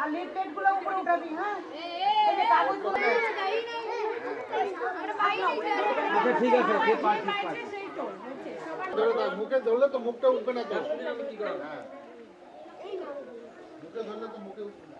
আর lead plate গুলো উপরে উঠাবি। হ্যাঁ এই যে কাগজ গুলো আচ্ছা ঠিক আছে যে পাঁচ সেই তো ধরে দাও, মুখে ধরলে তো মুখটা উঠবে না তো। হ্যাঁ মুখে ধরলে তো মুখে উঠবে না।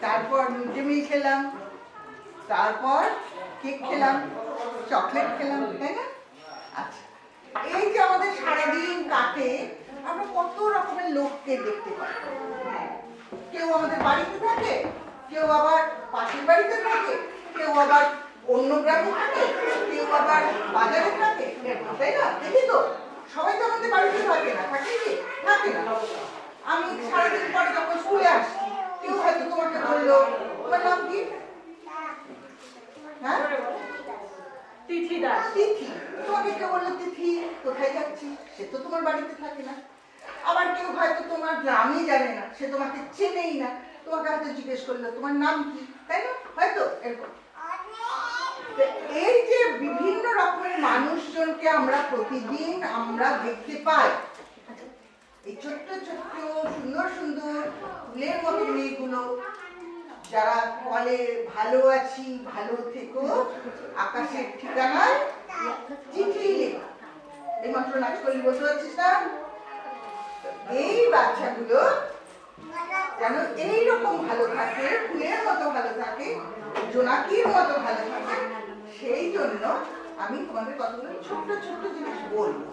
তারপর মিড খেলাম, তারপর কেক খেলাম, চকলেট খেলাম, তাই না? আচ্ছা, এই যে আমাদের সারাদিন কাটে, আমরা কত রকমের লোককে দেখতে পাই। কেউ আমাদের বাড়িতে থাকে, কেউ আবার পাশের বাড়িতে থাকে, কেউ আবার অন্য গ্রামে থাকে, কেউ আবার বাজারে থাকে, তাই না? দেখি তো সবাই তো আমাদের বাড়িতে থাকে না, থাকে কি? থাকে না। আমি সারাদিন পরে যখন স্কুলে আসছি, কেউ হয়তো তোমাকে বললো তোমার নাম কি? হ্যাঁ তিথি দাস। তিথি। তোমাকে কেউ বললো তিথি কোথায় যাচ্ছিস, সে তো তোমার বাড়িতে থাকে না। আবার কেউ হয়তো তোমার গ্রামই জানে না, সে তোমাকে চেনেই না, তোমাকে হয়তো জিজ্ঞেস করলো তোমার নাম কি, তাই না? হয়তো এরকম। এই যে বিভিন্ন রকমের মানুষজনকে আমরা প্রতিদিন আমরা দেখতে পাই, এই ছোট্ট ছোট্ট সুন্দর সুন্দর ফুলের মতো মেয়েগুলো যারা বলে ভালো আছি, ভালো থেকো, আকাশের ঠিকানায় চিঠি লেখা। এই মাত্র নাচ করলি, বসে আছিস না? এই বাচ্চাগুলো যেন এইরকম ভালো থাকে, ফুলের মতো ভালো থাকে, জোনাকির মতো ভালো থাকে, সেই জন্য আমি তোমাদের কতগুলো ছোট্ট ছোট্ট জিনিস বলবো।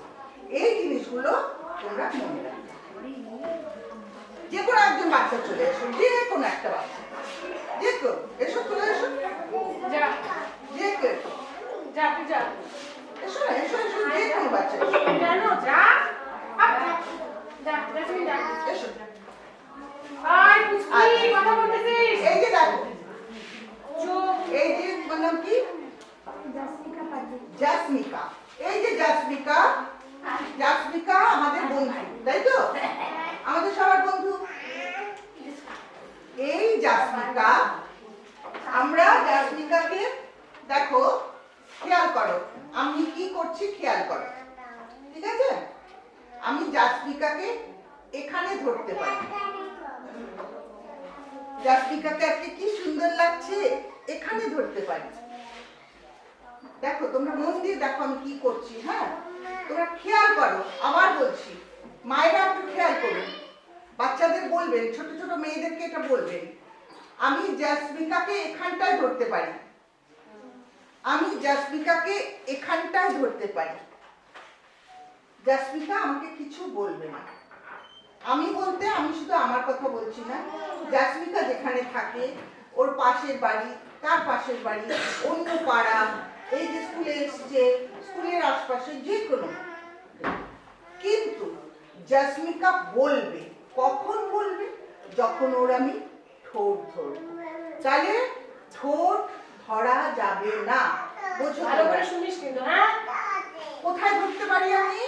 এই জিনিসগুলো তোমরা মনে রাখবে। যে কোনো একজন বাচ্চা চলে এসো, যে কোনো একটা বাচ্চা, যে কেউ এসো, চলে এসো, যা যে কেউ যা তুই যা, এসো না, এসো এসো, যে কোনো বাচ্চা এসো, কেন যা যা তুমি যা এসো। আয় পুচকি কথা বলতেছিস? এই যে দেখো, চুপ। এই যে তোমার নাম কি? জাসমিকা। এই যে জাসমিকা, জাসমিকা আমাদের বন্ধু, তাই তো? আমাদের সবার বন্ধু। এই জাসমিকা, আমরা জাসমিকাকে দেখো, খেয়াল করো আমি কি করছি, খেয়াল করো, ঠিক আছে? আমি জাসমিকাকে এখানে ধরতে পারি। জাসমিকাকে আজকে কি সুন্দর লাগছে, এখানে ধরতে পারি। দেখো তোমরা মন দিয়ে দেখো আমি কি করছি। হ্যাঁ, তোমরা খেয়াল করো, আবার বলছি, মায়েরা একটু খেয়াল করুন, বাচ্চাদের বলবেন, ছোট ছোট মেয়েদেরকে এটা বলবেন, আমি জাসমিকাকে এখানটায় ধরতে পারি, আমি জাসমিকাকে এখানটায় ধরতে পারি। জাসমিকা আমাকে কিছু বলবে না। আমি বলতে আমি শুধু আমার কথা বলছি না, জাসমিকা যেখানে থাকে, ওর পাশের বাড়ি, তার পাশের বাড়ি, অন্য পাড়া, এই যে স্কুলে এসছে, স্কুলের আশপাশে যে কোনো, কিন্তু জাসমিকা বলবে, কখন বলবে? যখন ওর আমি ঠোঁট ধরব। তাহলে ঠোঁট ধরা যাবে না, বুঝো? ভালো করে শুনিস কিন্তু। হ্যাঁ কোথায় ধরতে পারি আমি?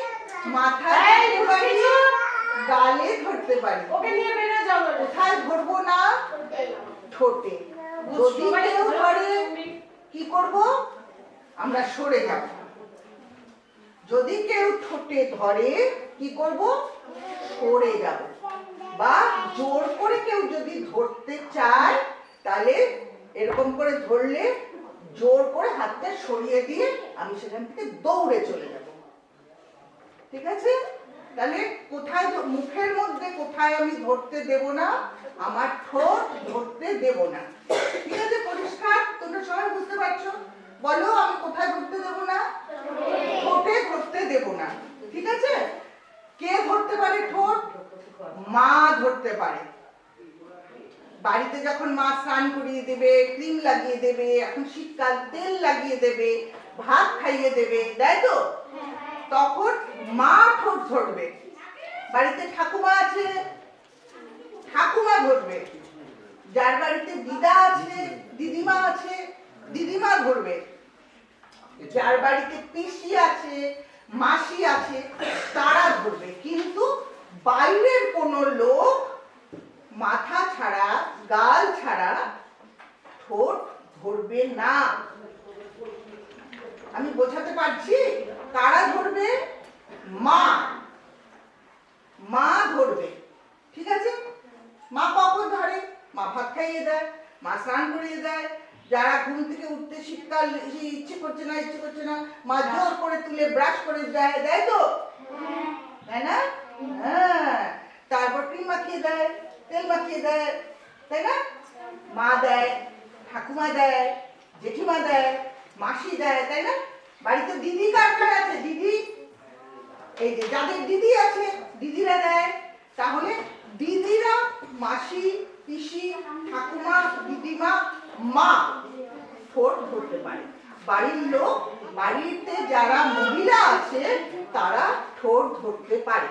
মাথায় ধরতে পারি, গালে ধরতে পারি। ওকে নিয়ে বেরিয়ে যাও। কোথায় ধরবো না? ঠোঁটে। যদি কেউ ধরে কি করব? আমরা সরে যাব। যদি কেউ ঠোঁটে ধরে কি করব? সরে যাব। বা জোর করে কেউ যদি ধরতে চায় তাহলে এরকম করে ধরলে জোর করে হাতটা সরিয়ে দিয়ে আমি সেখান থেকে দৌড়ে চলে যাব। ঠিক আছে? তাহলে কোথায় মুখের মধ্যে কোথায় আমি ধরতে দেব না? আমার ঠোঁট ধরতে দেব না। ঠিক আছে? পরিষ্কার? তোমরা সবাই বুঝতে পারছো? বলো আমি কোথায় ধরতে দেব না? ঠোঁটে ধরতে দেব না। ঠিক আছে? কে ধরতে পারে ঠোঁট? মা ধরতে পারে। বাড়িতে যখন মা স্নান করিয়ে দেবে, ক্রিম লাগিয়ে দেবে, এখন শীতকাল তেল লাগিয়ে দেবে, ভাত খাইয়ে দেবে, তাই তো? তখন মা ঠোঁট ধরবে। বাড়িতে ঠাকুমা আছে, ঠাকুমা ধরবে। যার বাড়িতে দিদা আছে, দিদিমা আছে, দিদিমা ধরবে। যার বাড়িতে পিসি আছে, মাসি আছে, তারা ধরবে। কিন্তু বাইরের কোনো লোক মাথা ছাড়া, গাল ছাড়া ঠোঁট ধরবে না। আমি বোঝাতে পারছি? কারা ধরবে? মা। মা ধরবে। ঠিক আছে? মা কখন ধরে? মা ভাত খাইয়ে দেয়, মা স্নান করিয়ে দেয়। যারা ঘুম থেকে উঠতে শীতকাল ইচ্ছে করছে না, মা জোর করে তুলে ব্রাশ করে দেয়, দেয় তো? তাই না? হ্যাঁ। তারপর ক্রিম মাখিয়ে দেয়, তেল মাখিয়ে দেয়, তাই না? মা দেয়, ঠাকুমা দেয়, জেঠিমা দেয়, মাসি দেয়, তাই না? বাড়িতে দিদি কার আছে? দিদি, এই যে যাদের দিদি আছে দিদিরা দেয়। তাহলে দিদিরা, মাসি, পিসি, ঠাকুমা, দিদিমা, মা ঠোঁট ধরতে পারে। বাড়ির লোক, বাড়িতে যারা মহিলা আছে তারা ঠোঁট ধরতে পারে।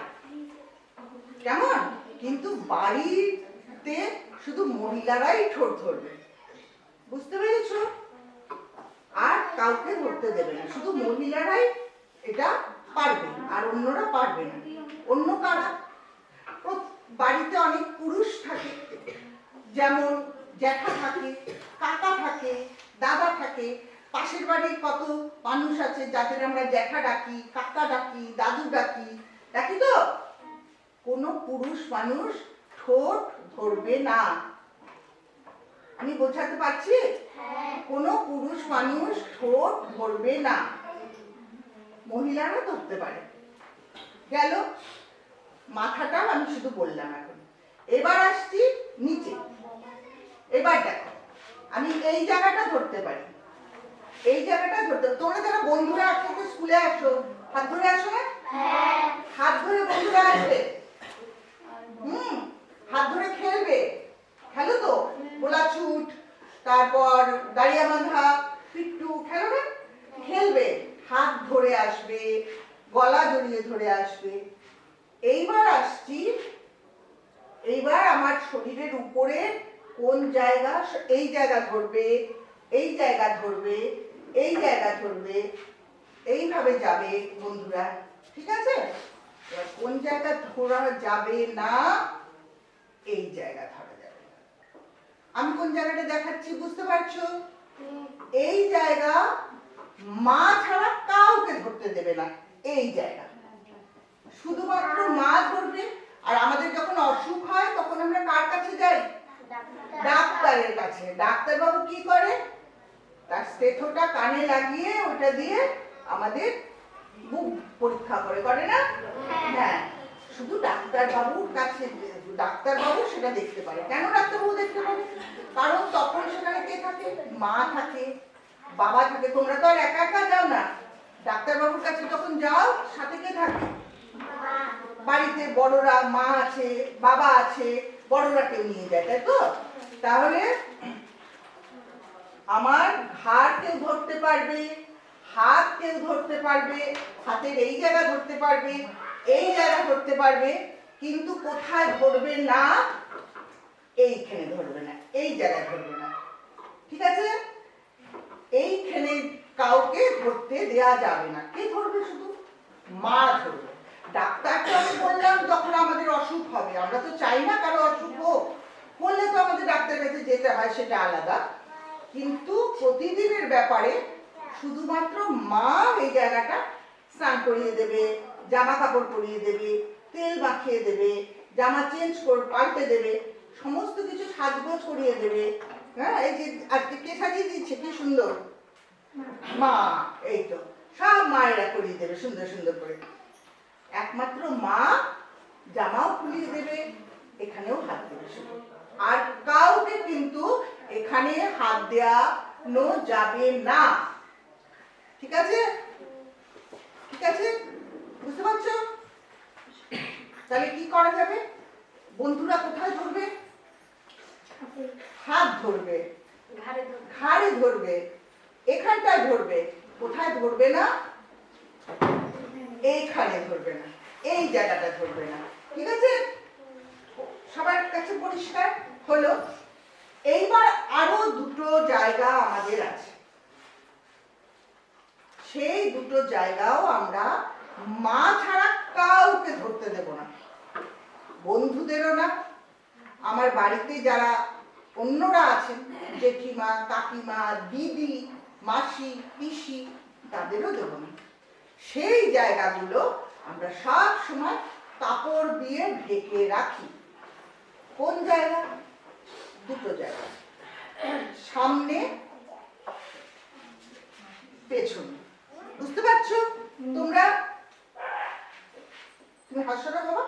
কেমন? কিন্তু বাড়িতে শুধু মহিলারাই ঠোঁট ধরবে। বুঝতে পেরেছ? আর কাউকে ধরতে দেবে না, শুধু মহিলারাই এটা পারবে আর অন্যরা পারবে না। অন্য কারা? বাড়িতে অনেক পুরুষ থাকে, যেমন জ্যাঠা থাকে, কাকা থাকে, দাদা থাকে। পাশের বাড়ির কত মানুষ আছে যাদের আমরা জ্যাঠা ডাকি, কাকা ডাকি, দাদু ডাকি, ডাকি তো? কোনো পুরুষ মানুষ ঠোঁট ধরবে না। আমি বোঝাতে পারছি? কোনো পুরুষ মানুষ ঠোঁট ধরবে না। মহিলারা ধরতে পারে। গেল? মাথাটা আমি শুধু বললাম। এখন এবার আসছি নিচে। এবার দেখো, আমি এই জায়গাটা ধরতে পারি, এই জায়গাটা ধরতে। তোমরা যারা বন্ধুরা একসাথে স্কুলে আসো, হাত ধরে আসো না? হাত ধরে বন্ধুরা আসবে, হাত ধরে খেলবে। খেলো তো? গোলাছুট, তারপর দাঁড়িয়া বাঁধা, পিট্টু, খেলো না? খেলবে, হাত ধরে আসবে, গলা জড়িয়ে ধরে আসবে। এইবার আসছি, এইবার আমার শরীরের উপরে কোন জায়গা? এই জায়গা ধরবে, এই জায়গা ধরবে, এই জায়গা ধরবে, এইভাবে যাবে বন্ধুরা। ঠিক আছে? এবার কোন জায়গা ধরা যাবে না? এই জায়গা ধরা যাবে না। আমি কোন জায়গাটা দেখাচ্ছি বুঝতে পারছো? এই জায়গা মা ছাড়া কাউকে ধরতে দেবে না। এই জায়গা শুধুমাত্র মা ধরবে। আর আমাদের যখন অসুখ হয় তখন আমরা কার কাছে যাই? ডাক্তারের কাছে। ডাক্তারবাবু কি করে? তার স্টেথোটা কানে লাগিয়ে ওটা দিয়ে আমাদের মুখ পরীক্ষা করে, করে না? হ্যাঁ, শুধু ডাক্তারবাবুর কাছে, ডাক্তারবাবু সেটা দেখতে পারে। কেন ডাক্তারবাবু দেখতে পারে? কারণ তখন সেখানে কে থাকে? মা থাকে, বাবা থাকে। তোমরা তো আর একা একা যাও না। ডাক্তারবাবুর কাছে যখন যাও সাথে কে থাকে? বাড়িতে বড়রা, মা আছে, বাবা আছে, বড়রা কেউ নিয়ে যায়, তাই তো? তাহলে আমার ঘাড় কেউ ধরতে পারবে, হাত কেউ ধরতে পারবে, হাতের এই জায়গা ধরতে পারবে, এই জায়গা ধরতে পারবে, কিন্তু কোথায় ধরবে না? এইখানে ধরবে না, এই জায়গায় ধরবে না। ঠিক আছে? এইখানে কাউকে ধরতে দেয়া যাবে না। কে ধরবে? শুধু মা ধরবে। ডাক্তারকে আমি বললাম যখন আমাদের অসুখ হবে, আমরা তো চাই না কারো অসুখ হোক, বললে তো আমাদের ডাক্তারের কাছে যেতে হয়, সেটা আলাদা। কিন্তু প্রতিদিনের ব্যাপারে শুধুমাত্র মা এই জায়গাটা স্নান করিয়ে দেবে, জামা কাপড় পরিয়ে দেবে, তেল মাখিয়ে দেবে, জামা চেঞ্জ করে পাল্টে দেবে, সমস্ত কিছু সাজগোজ করিয়ে দেবে। হ্যাঁ, এই যে আজকে কে সাজিয়ে দিচ্ছে কি সুন্দর, মা। এই তো সব মায়েরা করিয়ে দেবে সুন্দর সুন্দর করে। একমাত্র মা জামাও খুলিয়ে দেবে, এখানেও হাত দেবে শুধু। আর কাউকে কিন্তু এখানে হাত দেওয়ানো যাবে না, ঠিক আছে? ঠিক আছে, বুঝতে পারছো? তাহলে কি করা যাবে? বন্ধুরা কোথায় ধরবে? হাত ধরবে, ঘাড়ে ধরবে, এখানটায় ধরবে। কোথায় ধরবে না? এইখানে ধরবে না, এই জায়গাটা ধরবে না, ঠিক আছে? সবার কাছে পরিষ্কার হলো? এইবার আরো দুটো জায়গা আমাদের আছে, সেই দুটো জায়গাও আমরা মা ছাড়া কাউকে ধরতে দেব না, বন্ধুদেরও না, আমার বাড়িতে যারা অন্যরা আছেন, জেঠিমা, কাকিমা, দিদি, মাসি, পিসি, তাদেরও দেব না। সেই জায়গাগুলো আমরা সব সময় কাপড় দিয়ে ঢেকে রাখি। কোন জায়গা? দুটো জায়গা, সামনে পেছনে। বুঝতে পারছো তোমরা? তুমি হাসো না বাবা।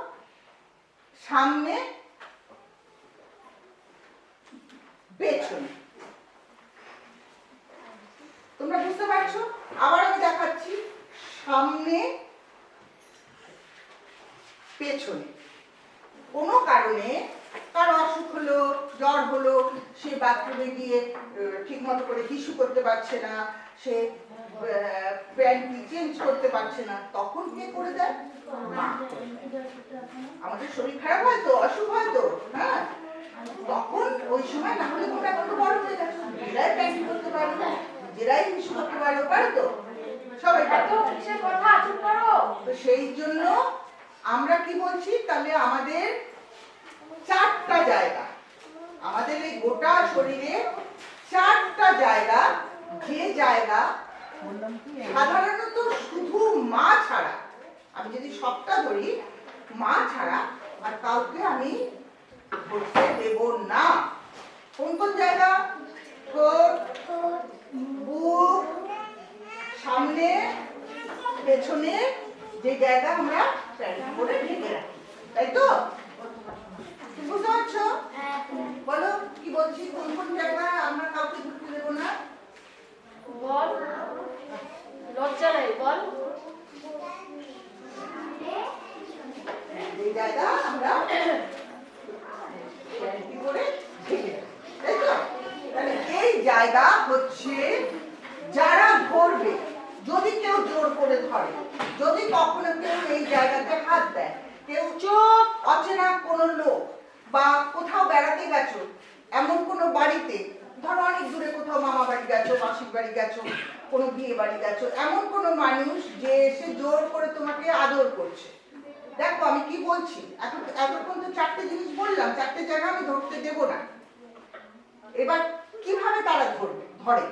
সামনে পেছনে, তোমরা বুঝতে পারছো? আবার আমি দেখাচ্ছি, সামনে পেছনে। কোনো কারণে কারো অসুখ হলো, জ্বর হলো, সে বাথরুমে গিয়ে ঠিক মতো করে হিসু করতে পারছে না, সে প্যান্টি চেঞ্জ করতে পারছে না, তখন কে করে দেয়? মা। আমাদের শরীর খারাপ হয় তো, অসুখ হয় তো, হ্যাঁ, তখন ওই সময় না হলে তোমরা কত বড় হয়ে গেছো, নিজেরাই প্যান্টি করতে পারো, নিজেরাই হিসু করতে পারো, পারো তো সবাই? তো সেই জন্য আমরা কি বলছি, তাহলে আমাদের 4টা জায়গা, আমাদের এই গোটা শরীরে 4টা জায়গা, যে জায়গা সাধারণত শুধু মা ছাড়া, আমি যদি সবটা ধরি, মা ছাড়া আর কাউকে আমি ধরতে দেব না। কোন কোন জায়গা? ঠোঁট, বুক, সামনে, পেছনে, যে জায়গা আমরা প্যান্ট করে ঢেকে রাখি, তাই তো? বুঝতে পারছো? বলো কি বলছি, কোন কোন জায়গা আমরা কাউকে ধরতে দেবো না? বল, লজ্জা নেই, বল। এই জায়গা আমরা প্যান্টি করে ঢেকে রাখি, তাই তো? তাহলে এই জায়গা হচ্ছে যারা ধরবে, যদি কেউ জোর করে ধরে, যদি কখনো কেউ এই জায়গাতে হাত দেয়, কেউ চোখ অচেনা কোনো লোক, বা কোথাও বেড়াতে গেছো, এমন কোনো বাড়িতে, ধরো অনেক দূরে কোথাও মামা বাড়ি গেছো, মাসির বাড়ি গেছো, কোনো বিয়ে বাড়ি গেছো, এমন কোনো মানুষ যে এসে জোর করে তোমাকে আদর করছে। দেখো আমি কি বলছি, এতক্ষণ তো 4টে জিনিস বললাম, 4টে জায়গা আমি ধরতে দেব না। এবার কিভাবে তারা ধরে,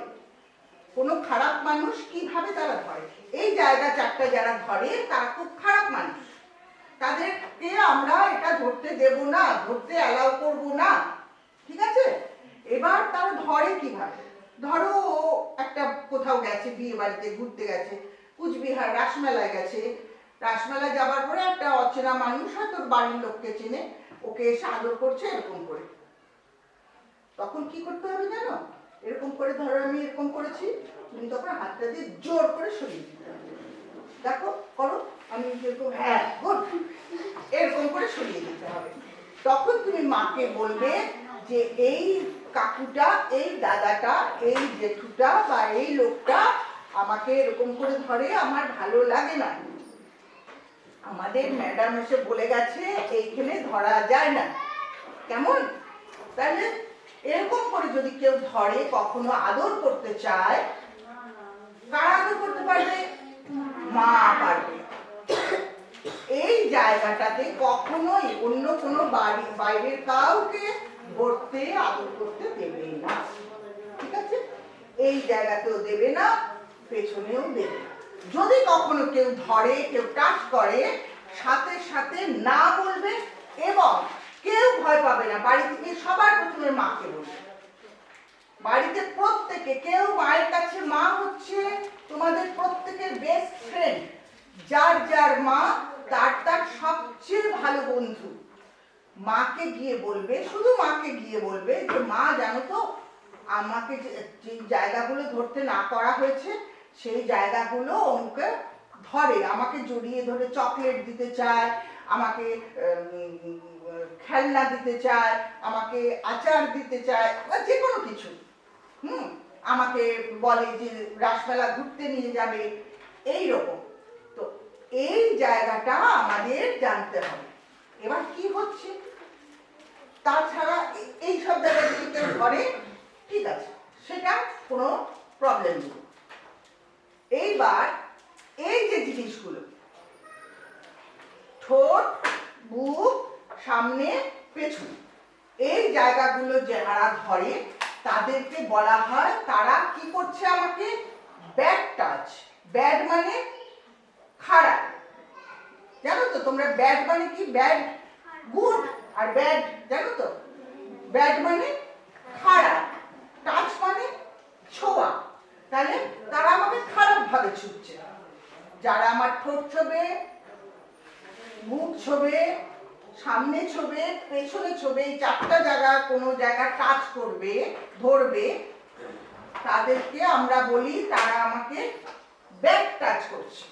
কোনো খারাপ মানুষ কিভাবে তারা ধরে? এই জায়গা 4টা যারা ধরে তারা খুব খারাপ মানুষ, তাদেরকে আমরা এটা ধরতে দেব না, ধরতে অ্যালাউ করব না, ঠিক আছে? এবার তারা ধরে কিভাবে? ধরো একটা কোথাও গেছে, বিয়ে বাড়িতে ঘুরতে গেছে, কুচবিহার রাসমেলায় গেছে, রাসমেলা যাবার পরে একটা অচেনা মানুষ হয়তো বাড়ির লোককে চেনে, ওকে এসে আদর করছে এরকম করে, তখন কি করতে হবে জানো? এরকম করে, ধরো আমি এরকম করেছি, তুমি তখন হাতটা দিয়ে জোর করে সরিয়ে দিতে হবে। দেখো করো, আমি যেরকম, হ্যাঁ গুড, এরকম করে সরিয়ে দিতে হবে। তখন তুমি মাকে বলবে যে এই কাকুটা, এই দাদাটা, এই জেঠুটা বা এই লোকটা আমাকে এরকম করে ধরে, আমার ভালো লাগে না, আমাদের ম্যাডাম এসে বলে গেছে এইখানে ধরা যায় না, কেমন? তাহলে এরকম করে যদি কেউ ধরে, কখনো আদর করতে চায়, কারা আদর করতে পারবে? মা পারবে, এই জায়গাটাতে কখনোই অন্য কোনো বাইরের কাউকে ধরতে আদর করতে দেবে না, ঠিক আছে? এই জায়গাতেও দেবে না, পেছনেও দেবে না। যদি কখনো কেউ ধরে, কেউ টাচ করে, সাথে সাথে না বলবে এবং কেউ ভয় পাবে না। বাড়ি থেকে সবার প্রথমে মাকে বলবে। বাড়িতে প্রত্যেকে, কেউ মায়ের কাছে মা হচ্ছে তোমাদের প্রত্যেকের বেস্ট ফ্রেন্ড। যার যার মা তার তার সবচেয়ে ভালো বন্ধু। মাকে গিয়ে বলবে, শুধু মাকে গিয়ে বলবে যে মা জানো তো আমাকে যে জায়গাগুলো ধরতে না করা হয়েছে সেই জায়গাগুলো অমুকে ধরে, আমাকে জড়িয়ে ধরে চকলেট দিতে চায়, আমাকে খেলনা দিতে চায়, আমাকে আচার দিতে চায় বা যে কোনো কিছু, আমাকে বলে যে রাসমেলা ঘুরতে নিয়ে যাবে, এই রকম। তো এই জায়গাটা আমাদের জানতে হবে। এবার কি হচ্ছে, তাছাড়া এই সব জায়গায় যদি কেউ ধরে, ঠিক আছে, সেটা কোনো প্রবলেম নেই। এইবার এই যে জিনিসগুলো, ঠোঁট, বুক, সামনে, পেছনে, এই জায়গাগুলো যারা ধরে তাদেরকে বলা হয়, তারা কি করছে আমাকে ব্যাড টাচ। ব্যাড মানে খারাপ, জানো তো তোমরা? ব্যাড মানে কি? ব্যাড গুড, আর ব্যাড জানো তো? ব্যাড মানে খারাপ, টাচ মানে ছোঁয়া। তাহলে তারা আমাকে খারাপ ভাবে ছুঁচ্ছে। যারা আমার ঠোঁট ছোবে, মুখ ছোবে, সামনে ছোবে, পেছনে ছোবে, এই চারটা জায়গা কোনো জায়গা টাচ করবে, ধরবে, তাদেরকে আমরা বলি তারা আমাকে ব্যাড টাচ করছে।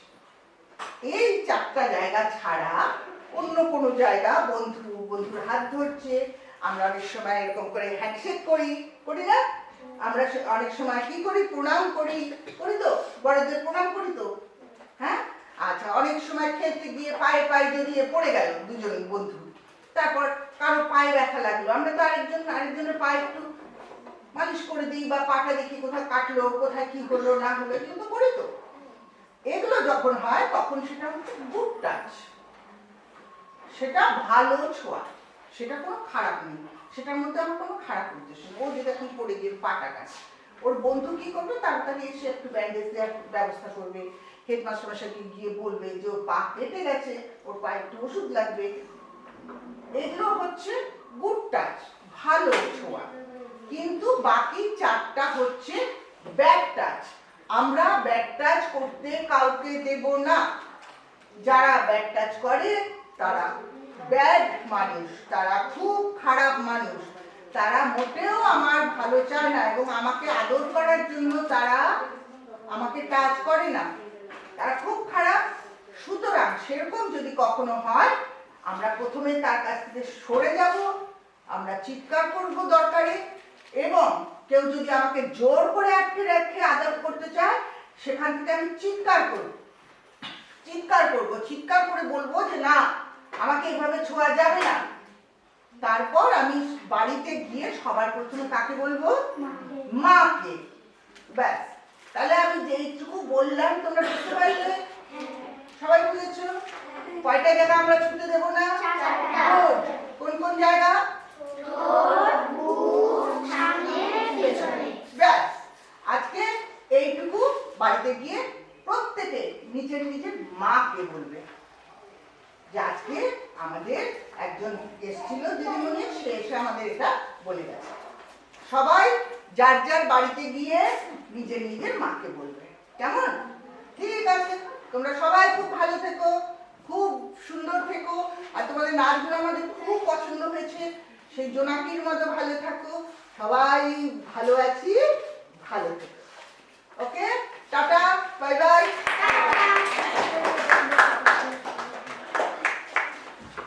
এই চারটা জায়গা ছাড়া অন্য কোনো জায়গা, বন্ধুর হাত ধরছে, আমরা অনেক সময় এরকম করে হ্যান্ডশেক করি, করি না? আমরা অনেক সময় কি করি? প্রণাম করি, করি তো? বড়দের প্রণাম করি তো, হ্যাঁ? আচ্ছা, অনেক সময় খেলতে গিয়ে পায়ে পায়ে জড়িয়ে পড়ে গেল দুজন বন্ধু, তারপর কারো পায়ে ব্যথা লাগলো, আমরা তো আরেকজনের পায়ে একটু মালিশ করে দিই বা পাটা দেখি কোথায় কাটলো, কোথায় কি হলো না হলো, এগুলো তো করি তো। এগুলো যখন হয় তখন সেটা হচ্ছে গুড টাচ, সেটা ভালো ছোঁয়া, সেটা কোনো খারাপ নেই, সেটার মধ্যে আমার কোনো খারাপ উদ্দেশ্য নেই। ও যদি এখন পড়ে গিয়ে পাটা কাটে, ওর বন্ধু কি করবে? তাড়াতাড়ি এসে একটু ব্যান্ডেজ দেওয়ার ব্যবস্থা করবে, হেডমাস্টার মশাইকে গিয়ে বলবে যে ওর পা কেটে গেছে, ওর পায়ে একটু ওষুধ লাগবে। এগুলো হচ্ছে গুড টাচ, ভালো ছোঁয়া। কিন্তু বাকি চারটা হচ্ছে ব্যাড টাচ। আমরা ব্যাড টাচ করতে কাউকে দেব না। যারা ব্যাড টাচ করে তারা ব্যাড মানুষ, তারা খুব খারাপ মানুষ, তারা মোটেও আমার ভালো চায় না এবং আমাকে আদর করার জন্য তারা আমাকে টাচ করে না, তারা খুব খারাপ। সুতরাং সেরকম যদি কখনো হয়, আমরা প্রথমে তার কাছ থেকে সরে যাব, আমরা চিৎকার করব দরকারে, এবং কেউ যদি আমাকে জোর করে আটকে রেখে আদর করতে চায়, সেখান থেকে আমি চিৎকার করব, চিৎকার করে বলবো যে না, আমাকে এভাবে ছোঁয়া যাবে না। তারপর আমি বাড়িতে গিয়ে সবার প্রথমে কাকে বলবো? মাকে। ব্যাস, তাহলে আমি যেইটুকু বললাম তোমরা বুঝতে পারলে? সবাই বুঝেছো? কয়টা জায়গা আমরা ছুঁতে দেবো না? কোন কোন জায়গা? ব্যাস, আজকে এইটুকু বাড়িতে গিয়ে প্রত্যেকে নিজের নিজের মাকে বলবে যে আজকে আমাদের একজন এসেছিল দিদিমণি, সে এসে আমাদের এটা বলে গেছে। সবাই যার যার বাড়িতে গিয়ে নিজের নিজের মাকে বলবে, কেমন? ঠিক আছে, তোমরা সবাই খুব ভালো থেকো, খুব সুন্দর থেকো, আর তোমাদের নাচগুলো আমাদের খুব পছন্দ হয়েছে, সেই জোনাকির মতো ভালো থাকো। সবাই ভালো আছি, ভালো থেকো। ওকে, টাটা, বাই বাই।